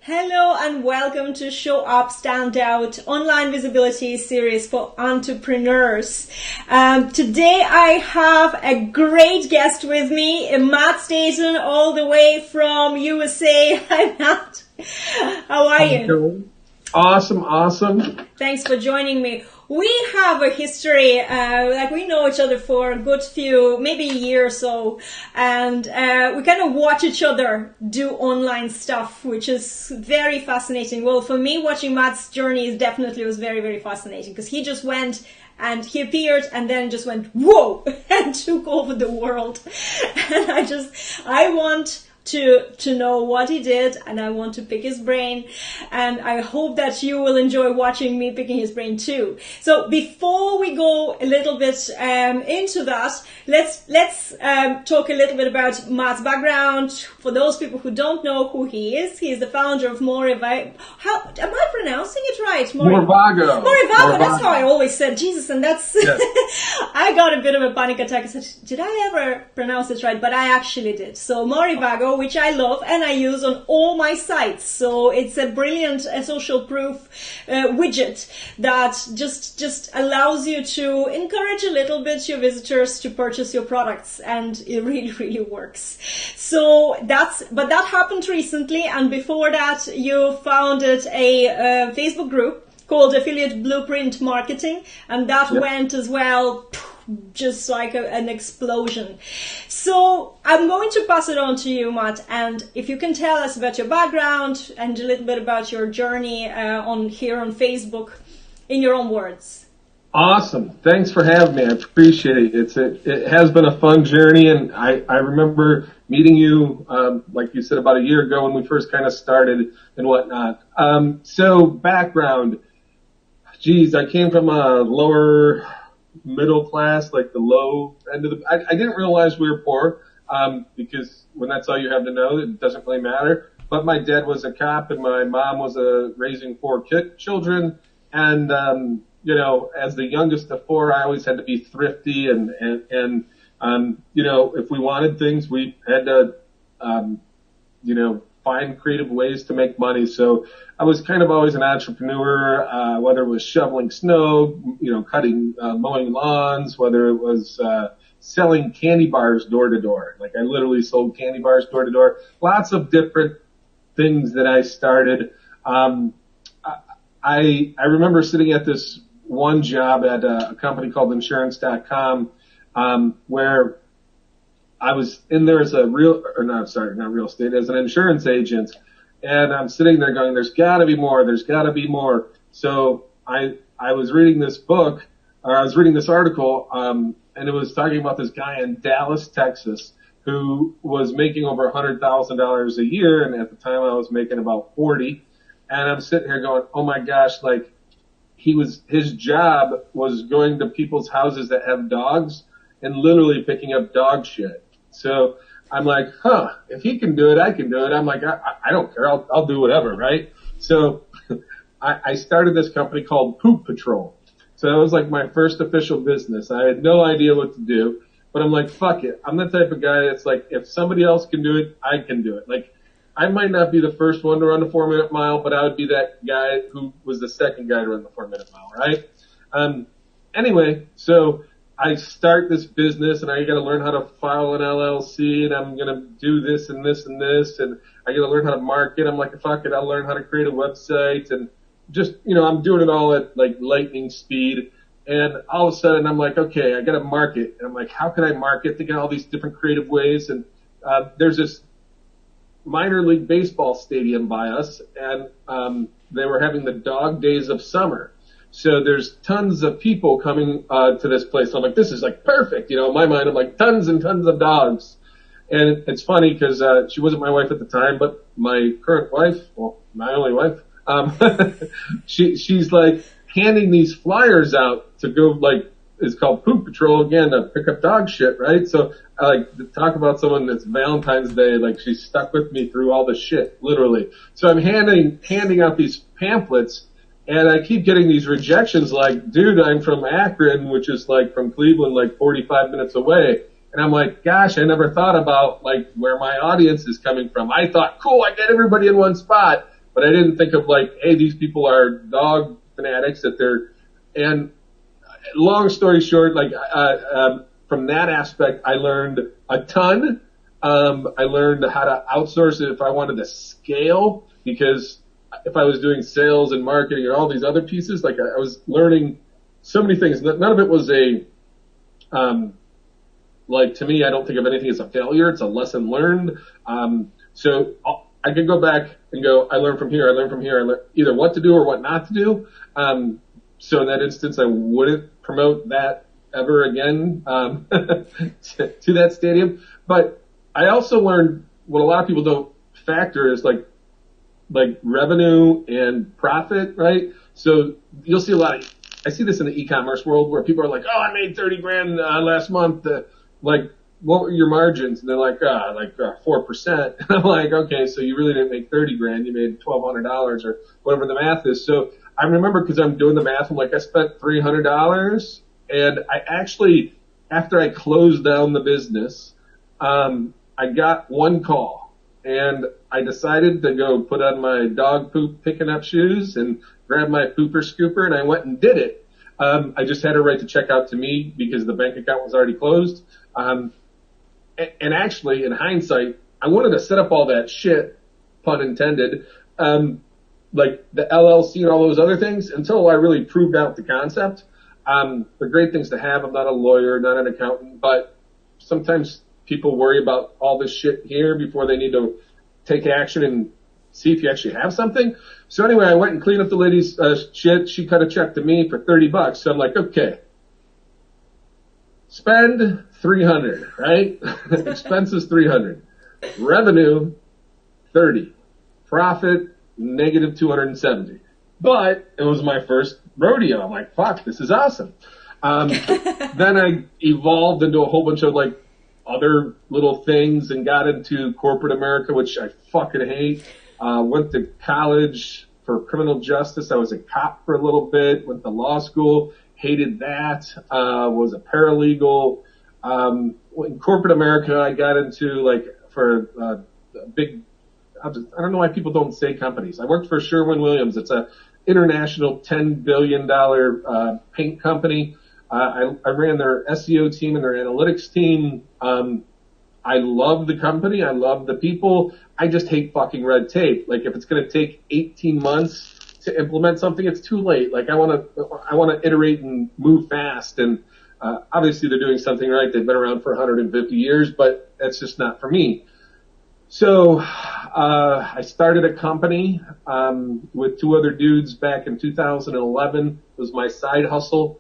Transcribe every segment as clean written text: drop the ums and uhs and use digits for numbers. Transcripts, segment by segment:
Hello and welcome to Show Up, Stand Out Online Visibility Series for Entrepreneurs. Today I have a great guest with me, Matt Staton, all the way from USA. Hi Matt, how are you? Awesome. Thanks for joining me. We have a history, we know each other for a good few, maybe a year or so, and we kind of watch each other do online stuff, which is very fascinating. Well, for me, watching Matt's journey was very, very fascinating, because he just went and he appeared and then just went, whoa, and took over the world. And I want to know what he did, and I want to pick his brain, and I hope that you will enjoy watching me picking his brain too. So before we go a little bit into that, let's talk a little bit about Matt's background. For those people who don't know who he is the founder of Morivago. How am I pronouncing it right? Morivago. That's how I always said. Jesus, and that's yes. I got a bit of a panic attack. I said, did I ever pronounce it right? But I actually did. So Morivago, which I love and I use on all my sites. So it's a brilliant social proof widget that just allows you to encourage a little bit your visitors to purchase your products, and it really, really works. So but that happened recently, and before that you founded a Facebook group called Affiliate Blueprint Marketing, and that went as well, just like an explosion. So I'm going to pass it on to you, Matt, and if you can tell us about your background and a little bit about your journey on Facebook in your own words. Awesome. Thanks for having me. I appreciate it. It has been a fun journey, and I remember meeting you, like you said, about a year ago when we first kind of started and whatnot. So background, geez, I came from a lower middle class, like the low end of I didn't realize we were poor, because when that's all you have to know, it doesn't really matter. But my dad was a cop and my mom was raising four children. And, as the youngest of four, I always had to be thrifty and if we wanted things, we had to, find creative ways to make money. So I was kind of always an entrepreneur, whether it was shoveling snow, mowing lawns, whether it was selling candy bars door to door. Like I literally sold candy bars door to door. Lots of different things that I started. I remember sitting at this one job at a company called insurance.com, where I was in there as as an insurance agent. And I'm sitting there going, there's gotta be more. So I was reading this book, or I was reading this article, and it was talking about this guy in Dallas, Texas, who was making over $100,000 a year. And at the time I was making about 40. And I'm sitting here going, oh my gosh, like his job was going to people's houses that have dogs and literally picking up dog shit. So I'm like, if he can do it, I can do it. I'm like, I don't care. I'll do whatever, right? So I started this company called Poop Patrol. So that was like my first official business. I had no idea what to do, but I'm like, fuck it. I'm the type of guy that's like, if somebody else can do it, I can do it. Like, I might not be the first one to run the 4-minute mile, but I would be that guy who was the second guy to run the 4-minute mile, right? Anyway, so I start this business and I got to learn how to file an LLC, and I'm going to do this and this and this, and I got to learn how to market. I'm like, fuck it, I'll learn how to create a website, and just, I'm doing it all at like lightning speed. And all of a sudden I'm like, okay, I got to market. And I'm like, how can I market? Thinking all these different creative ways. And there's this minor league baseball stadium by us, and they were having the dog days of summer. So there's tons of people coming to this place. So I'm like, this is like perfect. In my mind, I'm like, tons and tons of dogs. And it's funny because she wasn't my wife at the time, but my current wife, well, my only wife, she's like handing these flyers out to go, like, it's called Poop Patrol again, to pick up dog shit, right? So I like to talk about someone that's Valentine's Day, like she's stuck with me through all the shit, literally. So I'm handing out these pamphlets, and I keep getting these rejections like, dude, I'm from Akron, which is like from Cleveland, like 45 minutes away. And I'm like, gosh, I never thought about like where my audience is coming from. I thought, cool, I get everybody in one spot. but I didn't think of like, hey, these people are dog fanatics and long story short, like, from that aspect, I learned a ton. I learned how to outsource it if I wanted to scale, because if I was doing sales and marketing and all these other pieces, like I was learning so many things. None of it was like, to me, I don't think of anything as a failure. It's a lesson learned. So I could go back and go, I learned from here, I learned from here, I learned either what to do or what not to do. So in that instance, I wouldn't promote that ever again, to that stadium. But I also learned what a lot of people don't factor is like revenue and profit, right? So you'll see I see this in the e-commerce world where people are like, oh, I made 30 grand last month. Like, what were your margins? And they're like, 4%. And I'm like, okay, so you really didn't make 30 grand. You made $1,200 or whatever the math is. So I remember, because I'm doing the math, I'm like, I spent $300, and I actually, after I closed down the business, I got one call, and I decided to go put on my dog poop picking up shoes and grab my pooper scooper, and I went and did it. I just had her write the check out to me because the bank account was already closed. And actually, in hindsight, I wanted to set up all that shit, pun intended, like the LLC and all those other things, until I really proved out the concept. They're great things to have. I'm not a lawyer, not an accountant, but sometimes people worry about all this shit here before they need to take action and see if you actually have something. So anyway, I went and cleaned up the lady's shit. She cut a check to me for $30. So I'm like, okay, spend $300, right? Expenses $300, revenue $30, profit -$270. But it was my first rodeo. I'm like, fuck, this is awesome. Then I evolved into a whole bunch of like other little things and got into corporate America, which I fucking hate. Went to college for criminal justice. I was a cop for a little bit, went to law school, hated that, was a paralegal. In corporate America, I got into like for big, I don't know why people don't say companies. I worked for Sherwin-Williams. It's a international $10 billion paint company. I ran their SEO team and their analytics team. I love the company. I love the people. I just hate fucking red tape. Like, if it's going to take 18 months to implement something, it's too late. Like, I want to iterate and move fast. And, obviously they're doing something right. They've been around for 150 years, but that's just not for me. So, I started a company, with two other dudes back in 2011. It was my side hustle.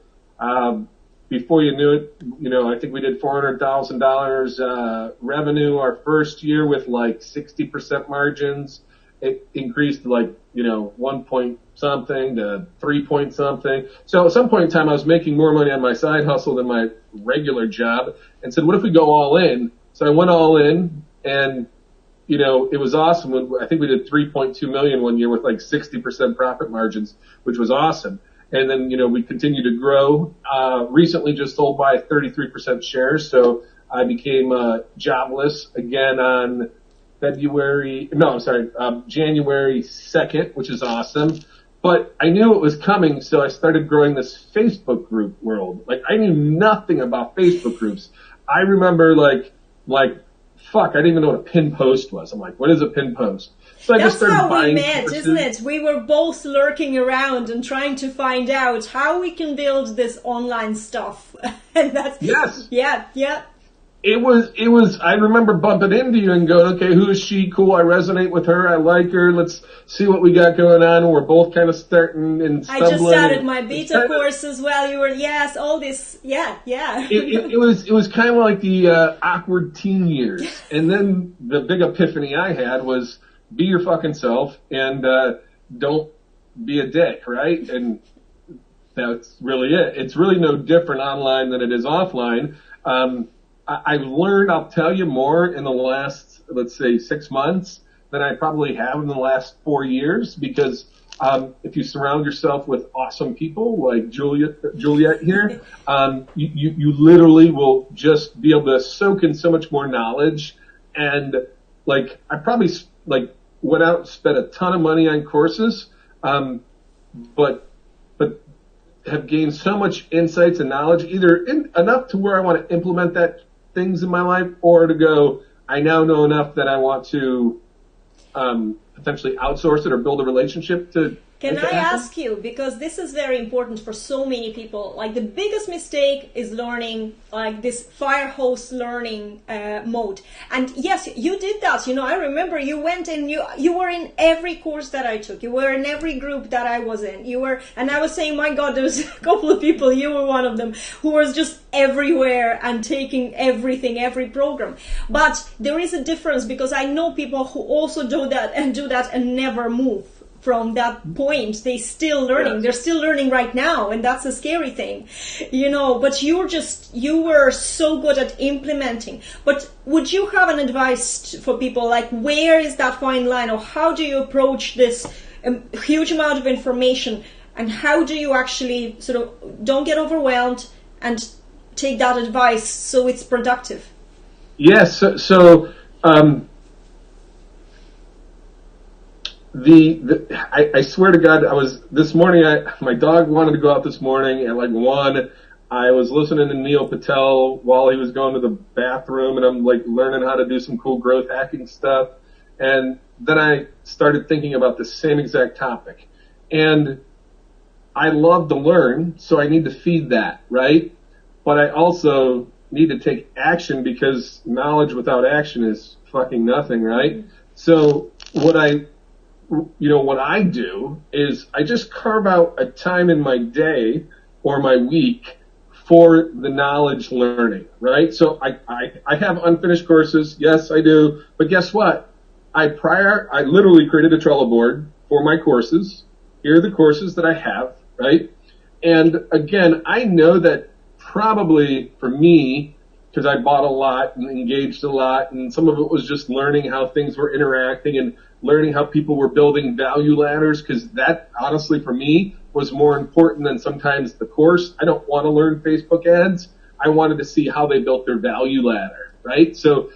Before you knew it, I think we did $400,000 revenue our first year with like 60% margins. It increased to like, 1 point something to 3 point something. So at some point in time, I was making more money on my side hustle than my regular job, and said, what if we go all in? So I went all in, and it was awesome. I think we did 3.2 million one year with like 60% profit margins, which was awesome. And then, we continue to grow. Recently just sold by 33% shares. So I became, jobless again on January 2nd, which is awesome. But I knew it was coming. So I started growing this Facebook group world. Like, I knew nothing about Facebook groups. I remember fuck, I didn't even know what a pin post was. I'm like, what is a pin post? So I just started buying. That's how we met, courses. Isn't it? We were both lurking around and trying to find out how we can build this online stuff. And that's, yes. Yeah. It was, I remember bumping into you and going, okay, who is she? Cool. I resonate with her. I like her. Let's see what we got going on. We're both kind of starting and stumbling. I just started my beta course as well. You were, yes, all this. Yeah. It was kind of like the, awkward teen years. And then the big epiphany I had was be your fucking self and, don't be a dick, right? And that's really it. It's really no different online than it is offline. I've learned, I'll tell you, more in the last, let's say, 6 months than I probably have in the last 4 years, because if you surround yourself with awesome people like Juliet here, you literally will just be able to soak in so much more knowledge. And I probably went out and spent a ton of money on courses, but have gained so much insights and knowledge, either enough to where I want to implement that things in my life, or to go, I now know enough that I want to potentially outsource it or build a relationship to. Can I ask you, because this is very important for so many people, like the biggest mistake is learning like this fire hose learning mode. And yes, you did that. You know, I remember you went and you were in every course that I took. You were in every group that I was in. You were, and I was saying, my God, there was a couple of people, you were one of them, who was just everywhere and taking everything, every program. But there is a difference, because I know people who also do that and never move from that point. They still learning. Yes. They're still learning right now, and that's a scary thing, you know. But you were so good at implementing. But would you have an advice for people, like where is that fine line, or how do you approach this huge amount of information, and how do you actually sort of don't get overwhelmed and take that advice so it's productive? Yes. I swear to God, this morning, my dog wanted to go out this morning at like 1. I was listening to Neil Patel while he was going to the bathroom, and I'm like learning how to do some cool growth hacking stuff. And then I started thinking about the same exact topic. And I love to learn, so I need to feed that, right? But I also need to take action, because knowledge without action is fucking nothing, right? So what I do is I just carve out a time in my day or my week for the knowledge learning, right? So I have unfinished courses. Yes, I do. But guess what? I literally created a Trello board for my courses. Here are the courses that I have, right? And again, I know that probably for me, because I bought a lot and engaged a lot, and some of it was just learning how things were interacting and learning how people were building value ladders, because that honestly for me was more important than sometimes the course. I don't want to learn Facebook ads. I wanted to see how they built their value ladder, right? So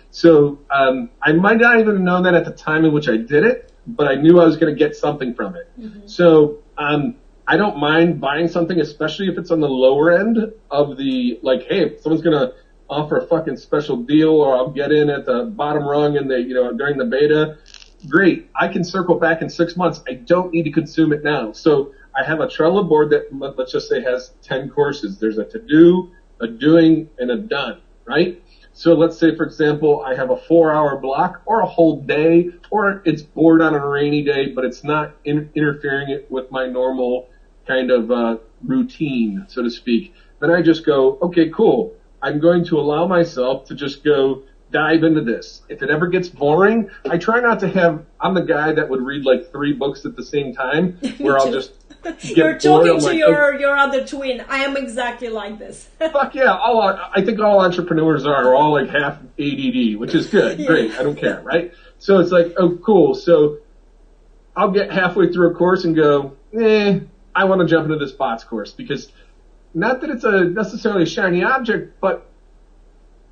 I might not even have known that at the time in which I did it, but I knew I was going to get something from it. Mm-hmm. So I don't mind buying something, especially if it's on the lower end of the, like, hey, if someone's going to offer a fucking special deal, or I'll get in at the bottom rung and during the beta, great. I can circle back in 6 months. I don't need to consume it now. So I have a Trello board that, let's just say, has 10 courses. There's a to-do, a doing, and a done, right? So let's say, for example, I have a 4-hour block or a whole day, or it's bored on a rainy day, but it's not interfering with my normal kind of routine, so to speak. Then I just go, okay, cool. I'm going to allow myself to just go dive into this. If it ever gets boring, I try not to have, I'm the guy that would read like 3 books at the same time, where I'll just get You're talking to your other twin. I am exactly like this. Fuck yeah. I think all entrepreneurs are all like half ADD, which is good. Yeah. Great. I don't care, right? So it's like, oh, cool. So I'll get halfway through a course and go, I want to jump into this bots course, because not that it's necessarily a shiny object, but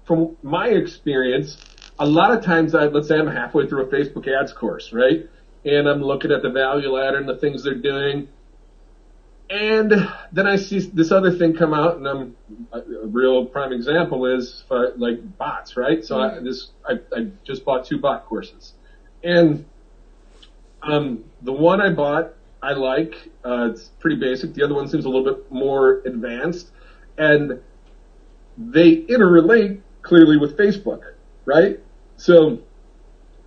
from my experience, a lot of times let's say I'm halfway through a Facebook ads course, right? And I'm looking at the value ladder and the things they're doing. And then I see this other thing come out, and a real prime example is like bots, right? So I just bought 2 bot courses. And the one I bought, I like. It's pretty basic. The other one seems a little bit more advanced. And they interrelate clearly with Facebook, right? So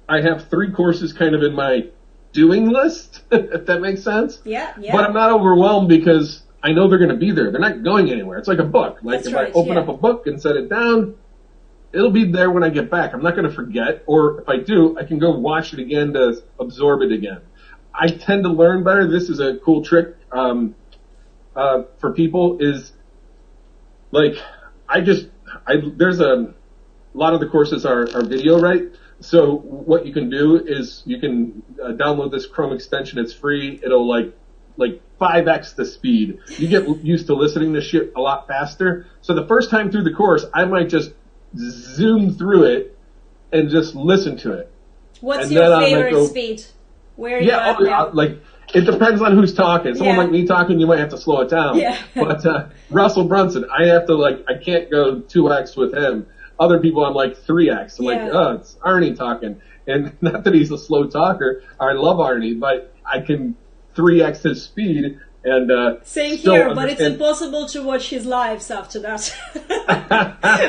I have 3 courses kind of in my doing list, if that makes sense. Yeah. But I'm not overwhelmed, because I know they're going to be there. They're not going anywhere. It's like a book. Like I open up a book and set it down, it'll be there when I get back. I'm not going to forget. Or if I do, I can go watch it again to absorb it again. I tend to learn better. This is a cool trick for people, is like there's a lot of the courses are video, right? So what you can do is you can download this Chrome extension. It's free. It'll like 5x the speed. You get used to listening to shit a lot faster. So the first time through the course, I might just zoom through it and just listen to it. What's and your then I might favorite go, speed? Where are you at yeah, now? like it depends on who's talking. Someone Yeah. like me talking, you might have to slow it down. Yeah. But Russell Brunson, I can't go 2x with him. Other people, I'm like 3x. I'm like, Yeah. oh, it's Arnie talking. And not that he's a slow talker. I love Arnie, but I can 3x his speed. And Same still here, but it's understand- impossible to watch his lives after that.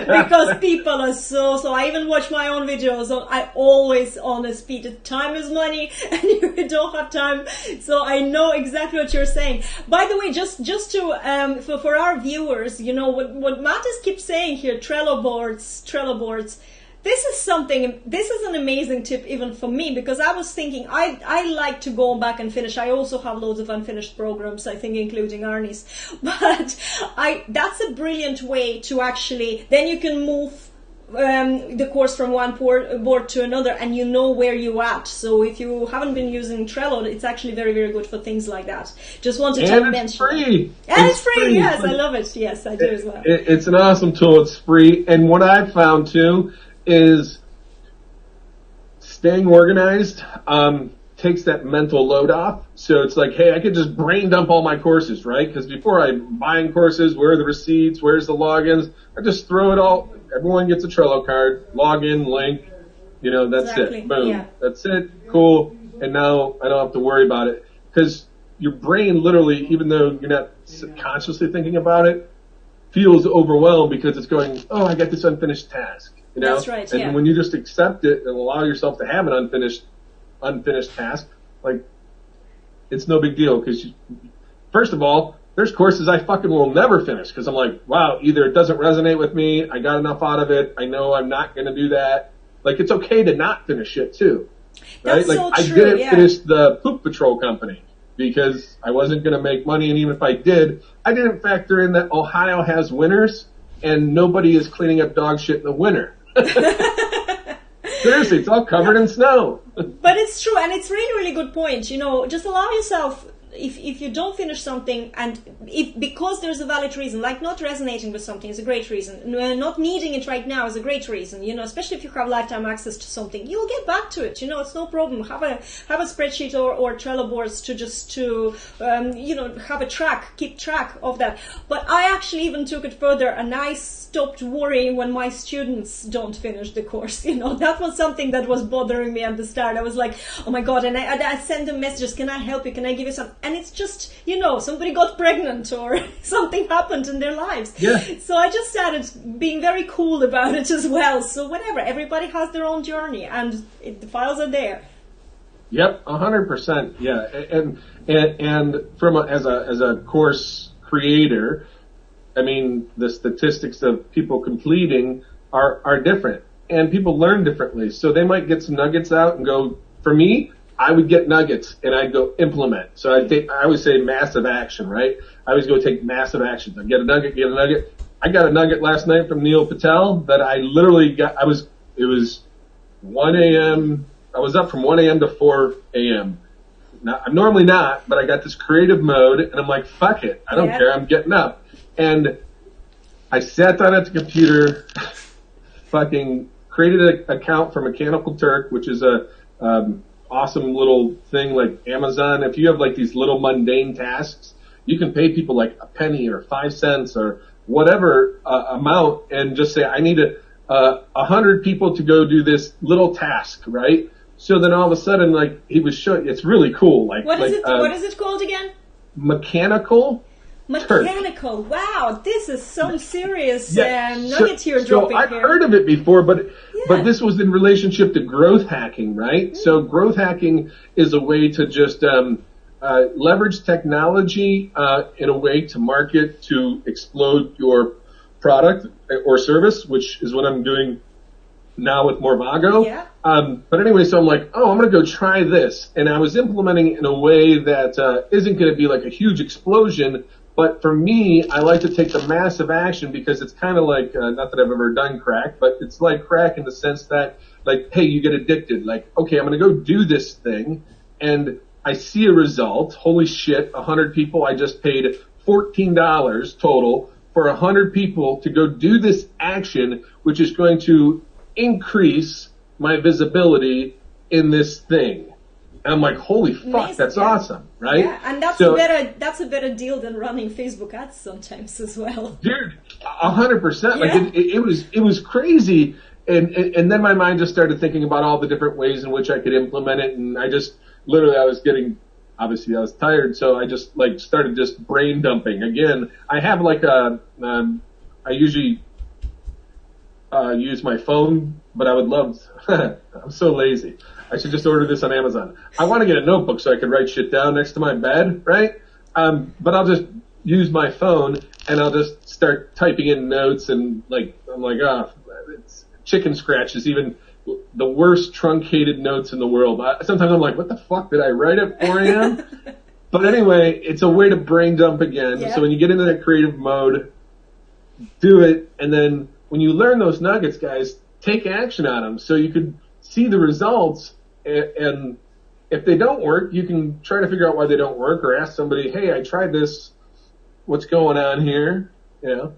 Because people are so I even watch my own videos, so I always on the speed. Time is money and you don't have time. So I know exactly what you're saying. By the way, just to for our viewers, you know what Mattis keeps saying here, Trello boards. This is an amazing tip even for me, because I was thinking I like to go back and finish. I also have loads of unfinished programs, I think including Arnie's. But that's a brilliant way to actually, then you can move the course from one board to another and you know where you're at. So if you haven't been using Trello, it's actually very, very good for things like that. Just wanted to mention. It's free. And it's free, yes, I love it. Yes, I do as well. It's an awesome tool. It's free. And what I've found too is staying organized takes that mental load off. So it's like, hey, I could just brain dump all my courses, right? Because before I'm buying courses, where are the receipts, where's the logins? I just throw it all. Everyone gets a Trello card, login, link, that's Exactly. it. Boom. Yeah. That's it. Cool. And now I don't have to worry about it. Because your brain literally, even though you're not consciously thinking about it, feels overwhelmed because it's going, oh, I got this unfinished task. That's right, and yeah. when you just accept it and allow yourself to have an unfinished task, like, it's no big deal. Because first of all, there's courses I fucking will never finish because I'm like, wow, either it doesn't resonate with me, I got enough out of it, I know I'm not going to do that. Like, it's okay to not finish it too, right? That's like, so I true, didn't yeah. finish the Poop Patrol company because I wasn't going to make money, and even if I did, I didn't factor in that Ohio has winters and nobody is cleaning up dog shit in the winter. Seriously, it's all covered in snow. But it's true, and it's really, really good point. Just allow yourself, if you don't finish something, and because there's a valid reason, like not resonating with something is a great reason, not needing it right now is a great reason, especially if you have lifetime access to something, you'll get back to it, it's no problem. Have a spreadsheet or Trello boards to keep track of that. But I actually even took it further, and I stopped worrying when my students don't finish the course. That was something that was bothering me at the start. I was like, oh my God, and I send them messages, can I help you, can I give you some? And it's just, somebody got pregnant or something happened in their lives. Yeah. So I just started being very cool about it as well. So whatever, everybody has their own journey, and the files are there. Yep, 100%. Yeah, and from as a course creator, I mean, the statistics of people completing are different, and people learn differently. So they might get some nuggets out and go. For me, I would get nuggets and I'd go implement. So I always say massive action, right? I always go take massive actions. I get a nugget. I got a nugget last night from Neil Patel that I literally got. It was 1 a.m. I was up from 1 a.m. to 4 a.m. Now, I'm normally not, but I got this creative mode and I'm like, fuck it. I don't care. I'm getting up. And I sat down at the computer, fucking created an account for Mechanical Turk, which is a awesome little thing like Amazon. If you have like these little mundane tasks, you can pay people like a penny or 5 cents or whatever amount, and just say, I need 100 people to go do this little task, right? So then all of a sudden, like, he was showing, it's really cool. Like, what is it called again? Mechanical. Wow, this is some serious nugget you're dropping I've here. heard of it before, but this was in relationship to growth hacking, right? Mm-hmm. So growth hacking is a way to just leverage technology in a way to market, to explode your product or service, which is what I'm doing now with Morvago. Yeah. But anyway, so I'm like, I'm going to go try this. And I was implementing it in a way that isn't going to be like a huge explosion. But for me, I like to take the massive action because it's kind of like, not that I've ever done crack, but it's like crack in the sense that, like, hey, you get addicted. Like, okay, I'm going to go do this thing, and I see a result. Holy shit, 100 people. I just paid $14 total for 100 people to go do this action, which is going to increase my visibility in this thing. And I'm like, holy fuck, amazing. That's awesome, right? Yeah, and that's a better deal than running Facebook ads sometimes as well. Dude, 100%. Like it was crazy. And then my mind just started thinking about all the different ways in which I could implement it. And I just literally, obviously I was tired. So I just like started just brain dumping again. I have like I usually use my phone, but I would love, I'm so lazy. I should just order this on Amazon. I want to get a notebook so I can write shit down next to my bed, right? But I'll just use my phone and I'll just start typing in notes and like, I'm like, it's chicken scratches, even the worst truncated notes in the world. Sometimes I'm like, what the fuck did I write at 4 a.m.? But anyway, it's a way to brain dump again. Yeah. So when you get into that creative mode, do it. And then when you learn those nuggets, guys, take action on them so you could see the results. And if they don't work, you can try to figure out why they don't work or ask somebody, hey, I tried this. What's going on here? You know?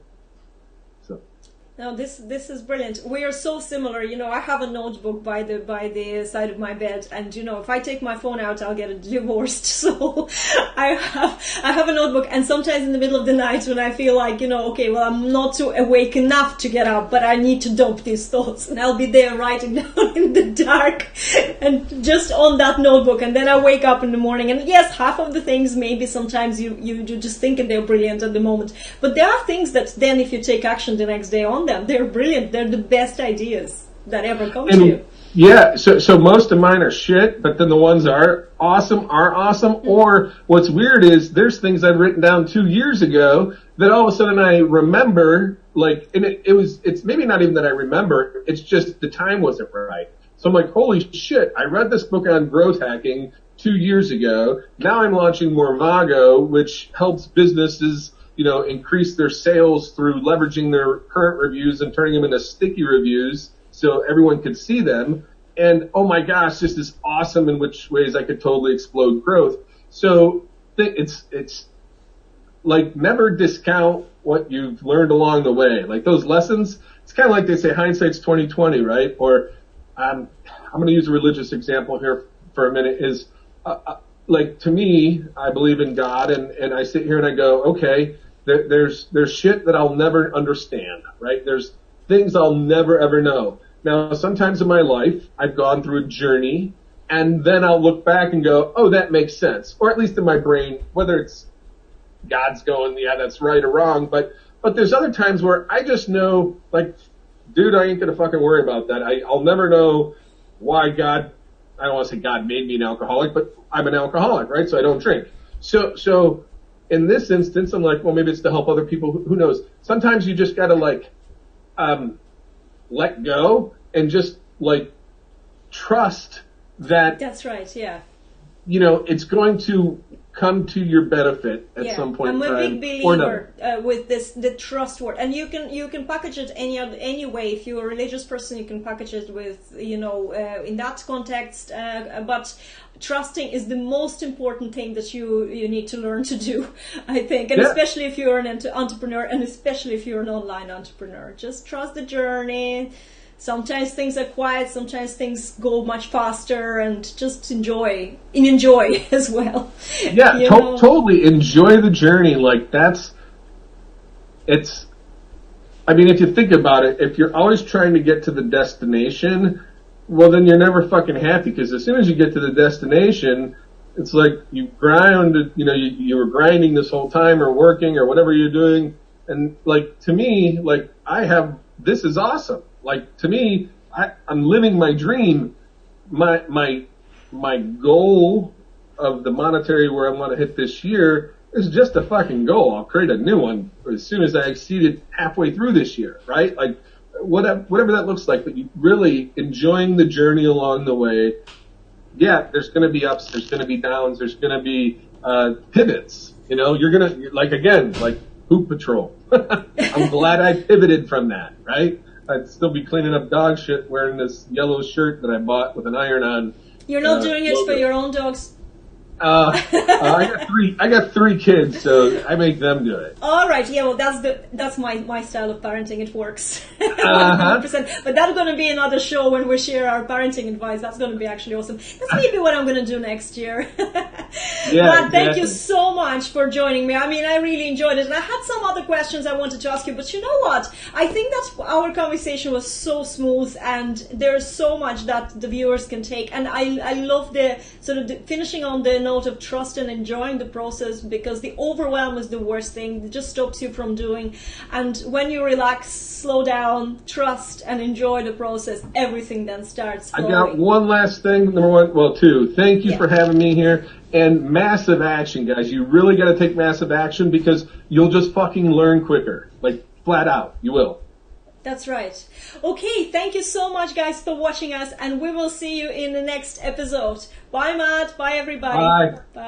No, this is brilliant. We are so similar. You know, I have a notebook by the side of my bed, and you know, if I take my phone out, I'll get divorced. So I have a notebook, and sometimes in the middle of the night when I feel like, you know, okay, well, I'm not so awake enough to get up, but I need to dump these thoughts, and I'll be there writing down in the dark and just on that notebook, and then I wake up in the morning, and yes, half of the things maybe sometimes you just thinking they're brilliant at the moment, but there are things that then if you take action the next day on them, they're brilliant. They're the best ideas that ever come to you. Yeah, so most of mine are shit, but then the ones that are awesome. Mm-hmm. Or what's weird is there's things I've written down 2 years ago that all of a sudden I remember, like, and it's maybe not even that I remember, it's just the time wasn't right. So I'm like, holy shit, I read this book on growth hacking 2 years ago. Now I'm launching Morvago, which helps businesses, you know, increase their sales through leveraging their current reviews and turning them into sticky reviews so everyone could see them. And oh my gosh, this is awesome in which ways I could totally explode growth. So it's like never discount what you've learned along the way. Like those lessons, it's kind of like they say hindsight's 20/20, right? Or I'm going to use a religious example here for a minute is like to me, I believe in God and I sit here and I go, okay, there's shit that I'll never understand, right? There's things I'll never ever know. Now, sometimes in my life, I've gone through a journey and then I'll look back and go, oh, that makes sense. Or at least in my brain, whether it's God's going, yeah, that's right or wrong. But there's other times where I just know, like, dude, I ain't going to fucking worry about that. I'll never know why God, I don't want to say God made me an alcoholic, but I'm an alcoholic, right? So I don't drink. So in this instance, I'm like, well, maybe it's to help other people. Who knows? Sometimes you just got to like, let go and just like trust that. That's right. Yeah. You know, it's going to come to your benefit at some point in time. I'm a big believer with the trust word, and you can package it any way. If you're a religious person, you can package it with, you know, in that context. But trusting is the most important thing that you need to learn to do, I think, and especially if you're an entrepreneur, and especially if you're an online entrepreneur. Just trust the journey. Sometimes things are quiet, sometimes things go much faster, and just enjoy as well. Yeah, totally enjoy the journey. Like I mean, if you think about it, if you're always trying to get to the destination, well, then you're never fucking happy, because as soon as you get to the destination, it's like you grind, you know, you were grinding this whole time or working or whatever you're doing. And like, to me, like this is awesome. Like, to me, I'm living my dream. My goal of the monetary where I want to hit this year is just a fucking goal. I'll create a new one as soon as I exceed it halfway through this year, right? Like, whatever that looks like, but you really enjoying the journey along the way. Yeah, there's going to be ups, there's going to be downs, there's going to be pivots. You know, you're going to, like, again, like Poop Patrol. I'm glad I pivoted from that, right? I'd still be cleaning up dog shit wearing this yellow shirt that I bought with an iron on. You're not doing it for your own dogs. I got three kids, so I make them do it. All right, yeah, well, that's my style of parenting. It works, 100%. But that's going to be another show when we share our parenting advice. That's going to be actually awesome. That's maybe what I'm going to do next year. But thank you so much for joining me. I mean, I really enjoyed it, and I had some other questions I wanted to ask you. But you know what? I think that our conversation was so smooth, and there's so much that the viewers can take. And I love the sort of finishing on the note of trust and enjoying the process, because the overwhelm is the worst thing. It just stops you from doing. And when you relax, slow down, trust, and enjoy the process, everything then starts flowing. I got one last thing. Two. Thank you for having me here. And massive action, guys. You really got to take massive action, because you'll just fucking learn quicker. Like, flat out. You will. That's right. Okay, thank you so much, guys, for watching us, and we will see you in the next episode. Bye, Matt. Bye, everybody. Bye. Bye.